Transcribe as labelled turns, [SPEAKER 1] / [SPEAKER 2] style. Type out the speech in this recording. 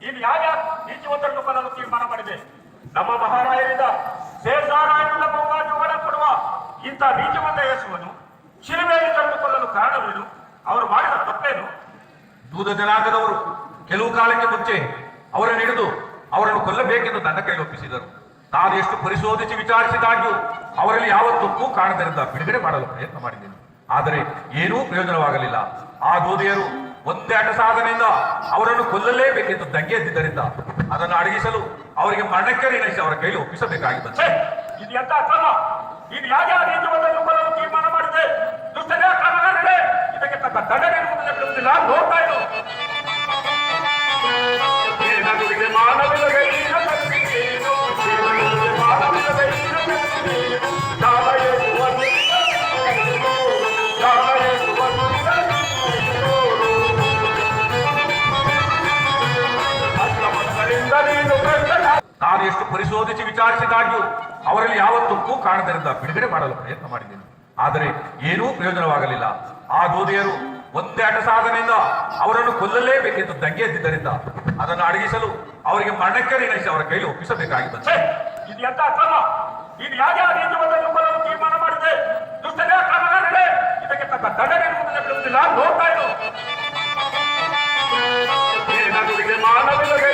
[SPEAKER 1] ಈ ನ್ಯಾಯ ನೀತಿವಂತರನ್ನು ಕೊಲ್ಲಲು ತೀರ್ಮಾನ ಮಾಡಿದೆ. ನಮ್ಮ ಮಹಾರಾಯರಿಂದ ಸೇರ್ಸಾರಾಯಣ ಬಹುಮಾನ ಕೊಡುವ ಇಂಥ ನೀತಿವಂತ ಯೇಸುವನ್ನು ಶಿಲುಬೆಯಲ್ಲಿ ತಂದುಕೊಳ್ಳಲು ಕಾರಣವೇನು? ಅವರು ಮಾಡಿದ ತಪ್ಪೇನು?
[SPEAKER 2] ದೂದ ಜನಾಂಗದವರು ಕೆಲವು ಕಾಲಕ್ಕೆ ಮುಂಚೆ ಅವರನ್ನು ಹಿಡಿದು ಅವರನ್ನು ಕೊಲ್ಲಬೇಕೆಂದು ನನ್ನ ಕೈಗೆ ಒಪ್ಪಿಸಿದರು. ನಾನು ಎಷ್ಟು ಪರಿಶೋಧಿಸಿ ವಿಚಾರಿಸಿದಾಗ್ಯೂ ಅವರಲ್ಲಿ ಯಾವ ತಪ್ಪು ಕಾರಣದಿಂದ ಬಿಡುಗಡೆ ಮಾಡಲು ಪ್ರಯತ್ನ ಮಾಡಿದ್ದೇನೆ. ಆದರೆ ಏನೂ ಪ್ರಯೋಜನವಾಗಲಿಲ್ಲ. ಆ ದೂದೆಯರು ಒಂದೇ ಸಾಧನೆಯಿಂದ ಅವರನ್ನು ಕೊಲ್ಲಲೇಬೇಕೆಂದು ದಂಗೆ ಎದ್ದಿದ್ದರಿಂದ ಅದನ್ನು ಅಡಗಿಸಲು ಅವರಿಗೆ ಮರಣಕ್ಕೆ ನಿರ್ಣಯಿಸಿ ಅವರ ಕೈಲಿ ಒಪ್ಪಿಸಬೇಕಾಗಿತ್ತು.
[SPEAKER 1] ಇದು ಎಂತ ಕ್ರಮ? ಈ ನ್ಯಾಯ ನೀತಿವಂತರನ್ನು ಕೊಲ್ಲಲು ತೀರ್ಮಾನ ಮಾಡಿದೆ. ದುಷ್ಟನೇ ಕ್ರಮಗಾರರೇ, ಇದಕ್ಕೆ ತಕ್ಕ ದಂಡನೆ ಬಿಡುವುದಿಲ್ಲ. ನೋಡ್ತಾ ಇರು.
[SPEAKER 2] ನಾನು ಎಷ್ಟು ಪರಿಶೋಧಿಸಿ ವಿಚಾರಿಸಿದಾಗ್ಯೂ ಅವರಲ್ಲಿ ಯಾವ ತಪ್ಪು ಕಾರಣದಿಂದ ಬಿಡುಗಡೆ ಮಾಡಲು ಪ್ರಯತ್ನ ಮಾಡಿದ್ದೇನೆ. ಆದರೆ ಏನೂ ಪ್ರಯೋಜನವಾಗಲಿಲ್ಲ. ಆ ದೂದೆಯರು ಒಂದೇ ಸಾಧನೆಯಿಂದ ಅವರನ್ನು ಕೊಲ್ಲಲೇಬೇಕೆಂದು ದಂಗೆ ಎದ್ದಿದ್ದರಿಂದ ಅದನ್ನು ಅಡಗಿಸಲು ಅವರಿಗೆ ಮರಣಕ್ಕೆ ನಿರ್ಣಯಿಸಿ ಅವರ ಕೈಲಿ ಒಪ್ಪಿಸಬೇಕಾಗಿತ್ತು.
[SPEAKER 1] ಇದು ಎಂತ ಕ್ರಮ? ಈ ನ್ಯಾಯ ನೀತಿವಂತರನ್ನು ಕೊಲ್ಲಲು ತೀರ್ಮಾನ ಮಾಡಿದೆ. ದುಷ್ಟನೇ ಕ್ರಮಗಾರರೇ, ಇದಕ್ಕೆ ತಕ್ಕ ದಂಡನೆ ಬಿಡುವುದಿಲ್ಲ. ನೋಡ್ತಾ ಇರು. ಮಾನವಿಲ್ಲದ